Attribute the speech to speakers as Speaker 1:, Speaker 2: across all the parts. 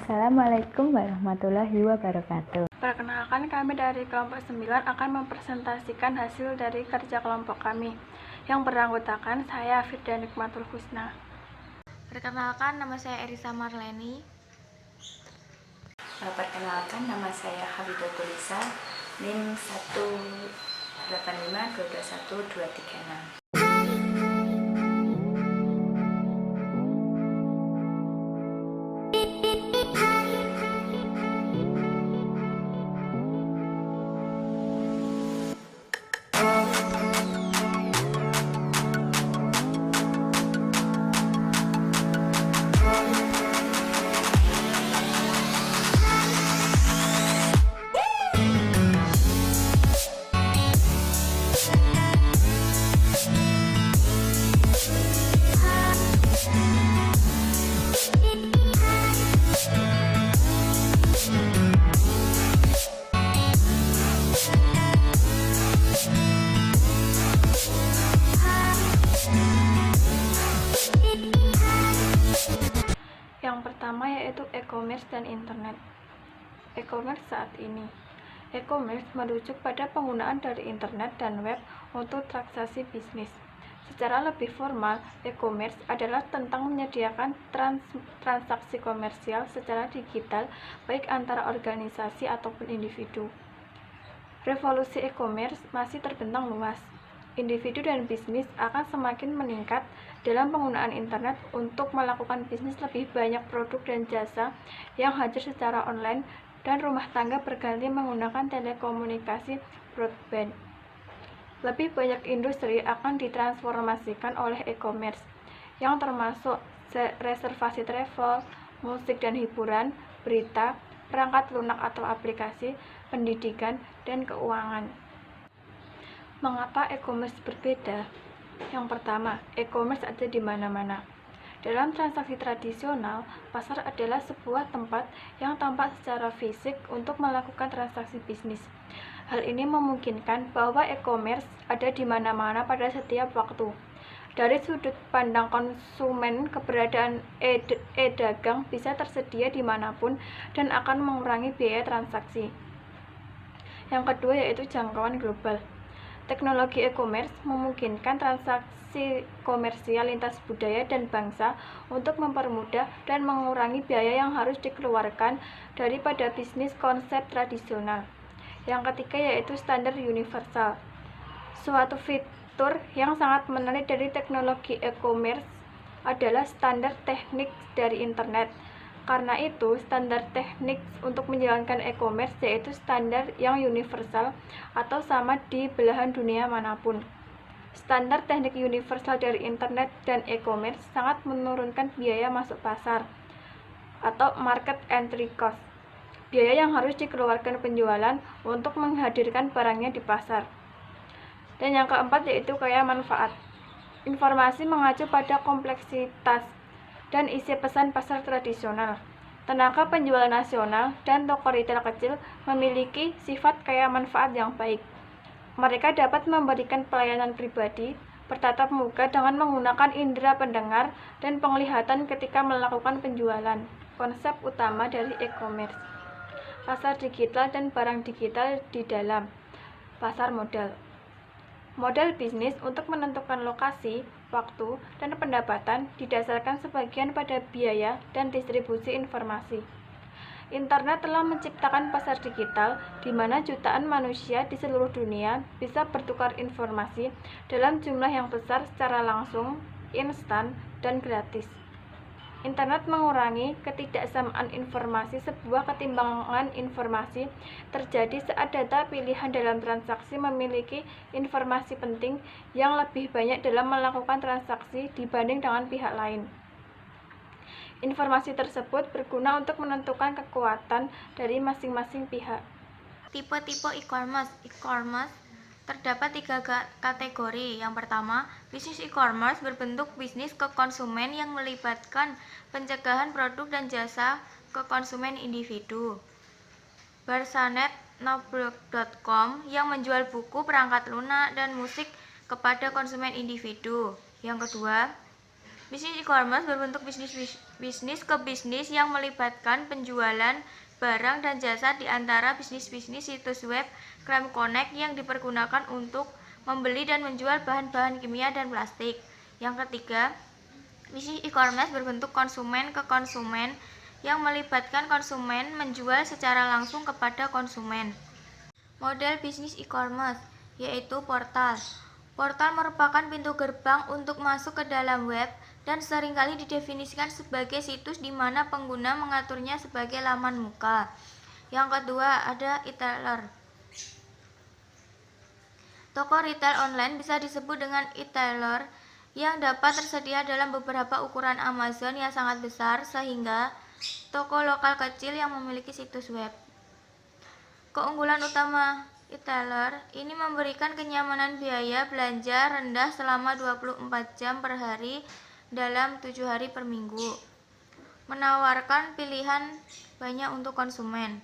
Speaker 1: Assalamualaikum warahmatullahi wabarakatuh.
Speaker 2: Perkenalkan, kami dari kelompok 9 akan mempresentasikan hasil dari kerja kelompok kami yang beranggotakan saya, Firda Nikmatul Husna.
Speaker 3: Perkenalkan, nama saya Erisa Marleni.
Speaker 1: Perkenalkan, nama saya Hafidatul Lisa, NIM 185221236.
Speaker 2: Yang pertama yaitu e-commerce dan internet. E-commerce saat ini. E-commerce merujuk pada penggunaan dari internet dan web untuk transaksi bisnis. Secara lebih formal, e-commerce adalah tentang menyediakan transaksi komersial secara digital baik antara organisasi ataupun individu. Revolusi e-commerce masih terbentang luas. Individu dan bisnis akan semakin meningkat dalam penggunaan internet untuk melakukan bisnis lebih banyak produk dan jasa yang hadir secara online, dan rumah tangga berganti menggunakan telekomunikasi broadband. Lebih banyak industri akan ditransformasikan oleh e-commerce, yang termasuk reservasi travel, musik dan hiburan, berita, perangkat lunak atau aplikasi, pendidikan, dan keuangan. Mengapa e-commerce berbeda? Yang pertama, e-commerce ada di mana-mana. Dalam transaksi tradisional, pasar adalah sebuah tempat yang tampak secara fisik untuk melakukan transaksi bisnis. Hal ini memungkinkan bahwa e-commerce ada di mana-mana pada setiap waktu. Dari sudut pandang konsumen, keberadaan e-dagang bisa tersedia dimanapun dan akan mengurangi biaya transaksi. Yang kedua yaitu jangkauan global. Teknologi e-commerce memungkinkan transaksi komersial lintas budaya dan bangsa untuk mempermudah dan mengurangi biaya yang harus dikeluarkan daripada bisnis konsep tradisional. Yang ketiga yaitu standar universal. Suatu fitur yang sangat menarik dari teknologi e-commerce adalah standar teknik dari internet. Karena itu, standar teknik untuk menjalankan e-commerce yaitu standar yang universal atau sama di belahan dunia manapun. Standar teknik universal dari internet dan e-commerce sangat menurunkan biaya masuk pasar atau market entry cost, biaya yang harus dikeluarkan penjualan untuk menghadirkan barangnya di pasar. Dan yang keempat yaitu kaya manfaat. Informasi mengacu pada kompleksitas dan isi pesan pasar tradisional. Tenaga penjual nasional dan toko retail kecil memiliki sifat kaya manfaat yang baik. Mereka dapat memberikan pelayanan pribadi bertatap muka dengan menggunakan indera pendengar dan penglihatan ketika melakukan penjualan. Konsep utama dari e-commerce: pasar digital dan barang digital di dalam pasar modal. Modal bisnis untuk menentukan lokasi, waktu, dan pendapatan didasarkan sebagian pada biaya dan distribusi informasi. Internet telah menciptakan pasar digital di mana jutaan manusia di seluruh dunia bisa bertukar informasi dalam jumlah yang besar secara langsung, instan, dan gratis. Internet mengurangi ketidaksamaan informasi. Sebuah ketimbangan informasi terjadi saat data pilihan dalam transaksi memiliki informasi penting yang lebih banyak dalam melakukan transaksi dibanding dengan pihak lain. Informasi tersebut berguna untuk menentukan kekuatan dari masing-masing pihak.
Speaker 3: Tipe-tipe e-commerce. E-commerce terdapat 3 kategori. Yang pertama, bisnis e-commerce berbentuk bisnis ke konsumen yang melibatkan pencegahan produk dan jasa ke konsumen individu. Barsanet Noblog.com yang menjual buku, perangkat lunak, dan musik kepada konsumen individu. Yang kedua, Bisnis e-commerce berbentuk bisnis ke bisnis yang melibatkan penjualan barang dan jasa di antara bisnis-bisnis situs web Crime Connect yang dipergunakan untuk membeli dan menjual bahan-bahan kimia dan plastik. Yang ketiga, bisnis e-commerce berbentuk konsumen ke konsumen yang melibatkan konsumen menjual secara langsung kepada konsumen. Model bisnis e-commerce yaitu portal. Portal merupakan pintu gerbang untuk masuk ke dalam web dan seringkali didefinisikan sebagai situs di mana pengguna mengaturnya sebagai laman muka. Yang kedua ada e-tailer. Toko retail online bisa disebut dengan e-tailer yang dapat tersedia dalam beberapa ukuran Amazon yang sangat besar sehingga toko lokal kecil yang memiliki situs web. Keunggulan utama e-tailer ini memberikan kenyamanan biaya belanja rendah selama 24 jam per hari dalam 7 hari per minggu. Menawarkan pilihan banyak untuk konsumen.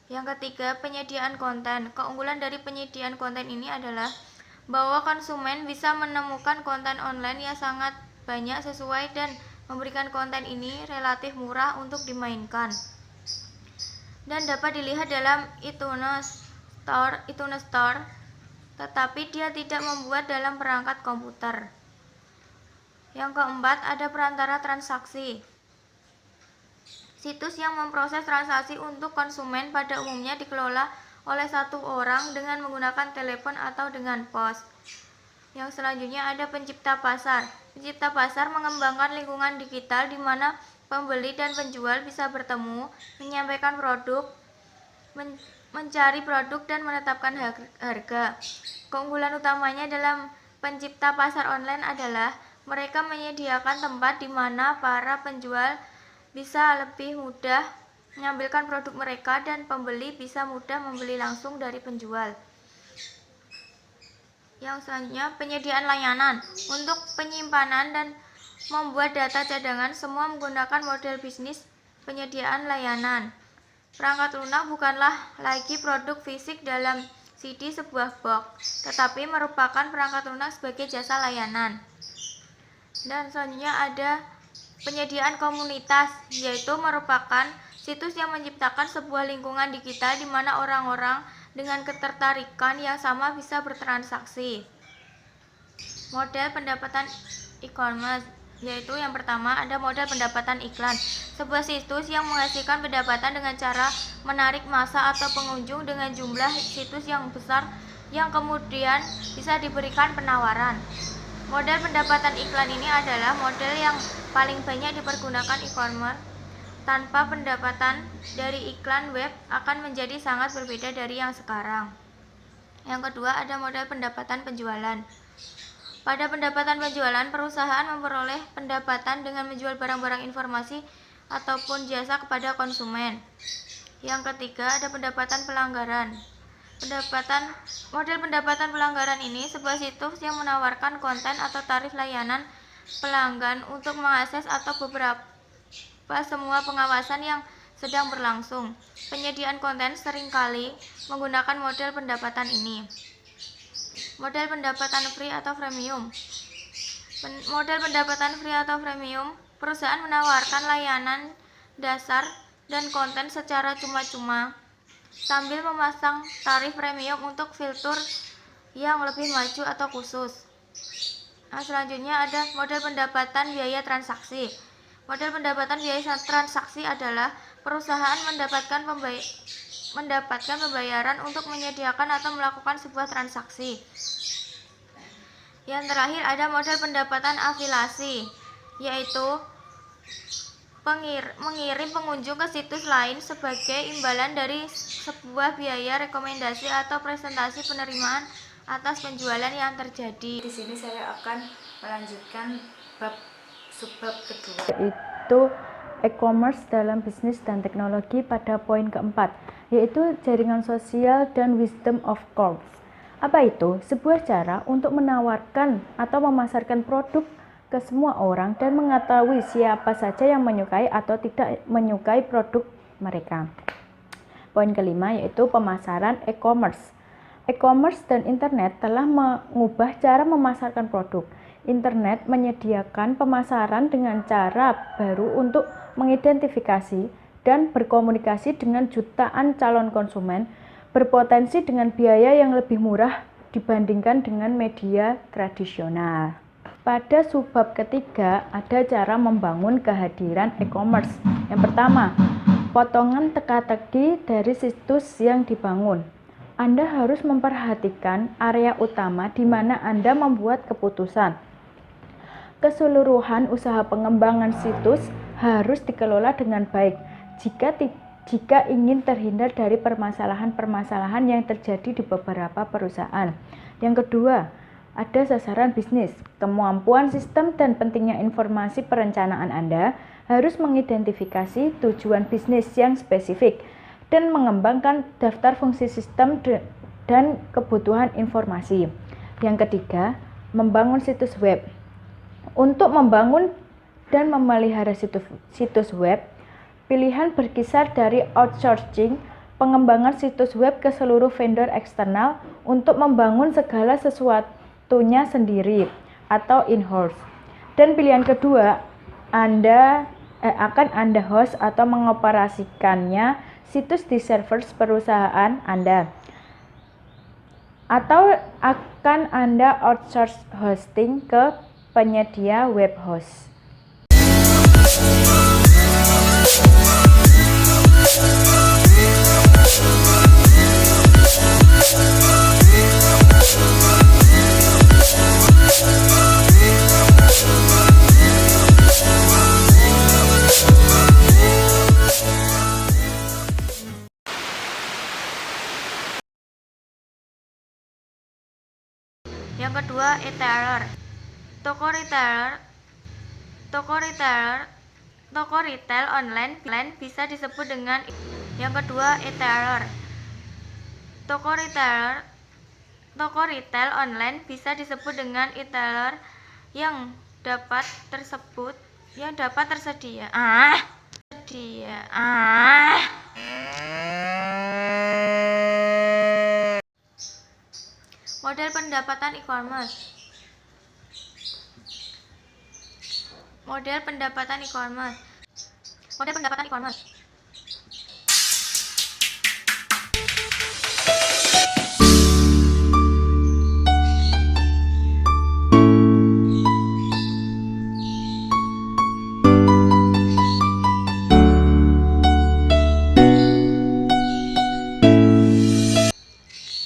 Speaker 3: Yang ketiga, penyediaan konten. Keunggulan dari penyediaan konten ini adalah bahwa konsumen bisa menemukan konten online yang sangat banyak sesuai dan memberikan konten ini relatif murah untuk dimainkan. Dan dapat dilihat dalam iTunes Store, tetapi dia tidak membuat dalam perangkat komputer. Yang keempat, ada perantara transaksi. Situs yang memproses transaksi untuk konsumen pada umumnya dikelola oleh satu orang dengan menggunakan telepon atau dengan pos. Yang selanjutnya ada pencipta pasar. Pencipta pasar mengembangkan lingkungan digital di mana pembeli dan penjual bisa bertemu, menyampaikan produk, mencari produk dan menetapkan harga. Keunggulan utamanya dalam pencipta pasar online adalah mereka menyediakan tempat di mana para penjual bisa lebih mudah mengambilkan produk mereka dan pembeli bisa mudah membeli langsung dari penjual. Yang selanjutnya, penyediaan layanan. Untuk penyimpanan dan membuat data cadangan semua menggunakan model bisnis penyediaan layanan. Perangkat lunak bukanlah lagi produk fisik dalam CD sebuah box, tetapi merupakan perangkat lunak sebagai jasa layanan. Dan selanjutnya ada penyediaan komunitas, yaitu merupakan situs yang menciptakan sebuah lingkungan digital di mana orang-orang dengan ketertarikan yang sama bisa bertransaksi. Model pendapatan e-commerce, yaitu yang pertama ada model pendapatan iklan. Sebuah situs yang menghasilkan pendapatan dengan cara menarik massa atau pengunjung dengan jumlah situs yang besar yang kemudian bisa diberikan penawaran. Model pendapatan iklan ini adalah model yang paling banyak dipergunakan e-commerce. Tanpa pendapatan dari iklan web akan menjadi sangat berbeda dari yang sekarang. Yang kedua ada model pendapatan penjualan. Pada pendapatan penjualan, perusahaan memperoleh pendapatan dengan menjual barang-barang informasi ataupun jasa kepada konsumen. Yang ketiga ada pendapatan pelanggaran. Model pendapatan pelanggaran ini sebuah situs yang menawarkan konten atau tarif layanan pelanggan untuk mengakses atau semua pengawasan yang sedang berlangsung. Penyediaan konten seringkali menggunakan model pendapatan ini. Model pendapatan free atau freemium. Model pendapatan free atau freemium, perusahaan menawarkan layanan dasar dan konten secara cuma-cuma sambil memasang tarif premium untuk fitur yang lebih maju atau khusus. Nah, selanjutnya ada model pendapatan biaya transaksi. Model pendapatan biaya transaksi adalah perusahaan mendapatkan pembayaran untuk menyediakan atau melakukan sebuah transaksi. Yang terakhir ada model pendapatan afiliasi, yaitu mengirim pengunjung ke situs lain sebagai imbalan dari sebuah biaya rekomendasi atau presentasi penerimaan atas penjualan yang terjadi.
Speaker 1: Di sini saya akan melanjutkan subbab kedua,
Speaker 4: yaitu e-commerce dalam bisnis dan teknologi pada poin keempat, yaitu jaringan sosial dan wisdom of course. Apa itu? Sebuah cara untuk menawarkan atau memasarkan produk ke semua orang dan mengetahui siapa saja yang menyukai atau tidak menyukai produk mereka. Poin kelima yaitu pemasaran e-commerce. E-commerce dan internet telah mengubah cara memasarkan produk. Internet menyediakan pemasaran dengan cara baru untuk mengidentifikasi dan berkomunikasi dengan jutaan calon konsumen, berpotensi dengan biaya yang lebih murah dibandingkan dengan media tradisional. Pada subbab ketiga, ada cara membangun kehadiran e-commerce. Yang pertama, potongan teka-teki dari situs yang dibangun. Anda harus memperhatikan area utama di mana Anda membuat keputusan. Keseluruhan usaha pengembangan situs harus dikelola dengan baik jika ingin terhindar dari permasalahan-permasalahan yang terjadi di beberapa perusahaan. Yang kedua, ada sasaran bisnis. Kemampuan sistem dan pentingnya informasi perencanaan Anda harus mengidentifikasi tujuan bisnis yang spesifik dan mengembangkan daftar fungsi sistem dan kebutuhan informasi. Yang ketiga, membangun situs web. Untuk membangun dan memelihara situs web, pilihan berkisar dari outsourcing pengembangan situs web ke seluruh vendor eksternal untuk membangun segala sesuatunya sendiri atau in-house. Dan pilihan kedua, akan Anda host atau mengoperasikannya situs di server perusahaan Anda. Atau akan Anda outsource hosting ke penyedia web host.
Speaker 3: Yang kedua, e-tailer. Toko retail online bisa disebut dengan yang kedua e-tailer. Toko retail online bisa disebut dengan e-tailer yang dapat tersedia. Model pendapatan e-commerce. Model pendapatan e-commerce.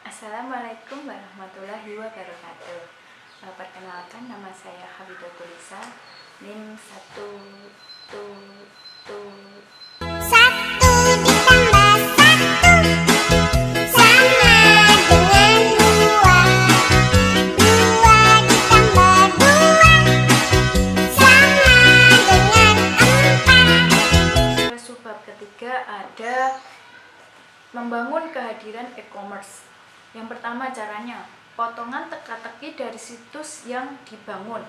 Speaker 1: Assalamualaikum warahmatullahi wabarakatuh. Perkenalkan, nama saya Habibatul Lisa, NIM 1. Subbab ketiga ada membangun kehadiran e-commerce. Yang pertama caranya, potongan teka-teki dari situs yang dibangun.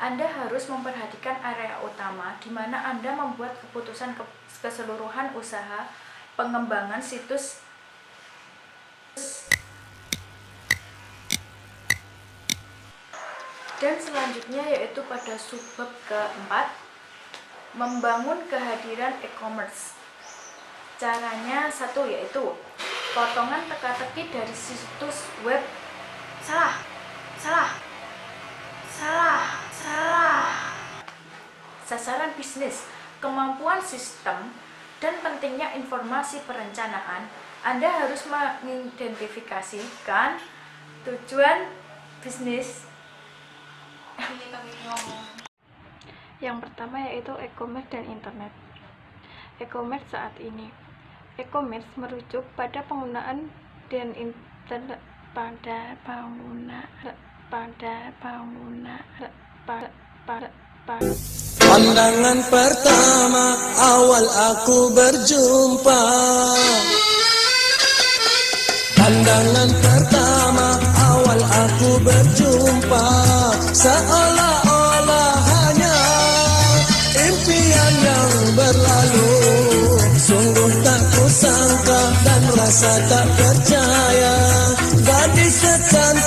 Speaker 1: Anda harus memperhatikan area utama di mana Anda membuat keputusan keseluruhan usaha pengembangan situs. Dan selanjutnya yaitu pada subbab keempat, membangun kehadiran e-commerce. Caranya satu yaitu potongan teka-teki dari situs web. Sasaran bisnis, kemampuan sistem, dan pentingnya informasi perencanaan. Anda harus mengidentifikasikan tujuan bisnis.
Speaker 2: Yang pertama yaitu e-commerce dan internet. E-commerce saat ini. E-commerce merujuk pada penggunaan dan internet
Speaker 5: Pandangan pertama awal aku berjumpa. Pandangan pertama awal aku berjumpa, seolah-olah hanya impian yang berlalu. Sungguh tak kusangka dan rasa tak percaya, gadis secantik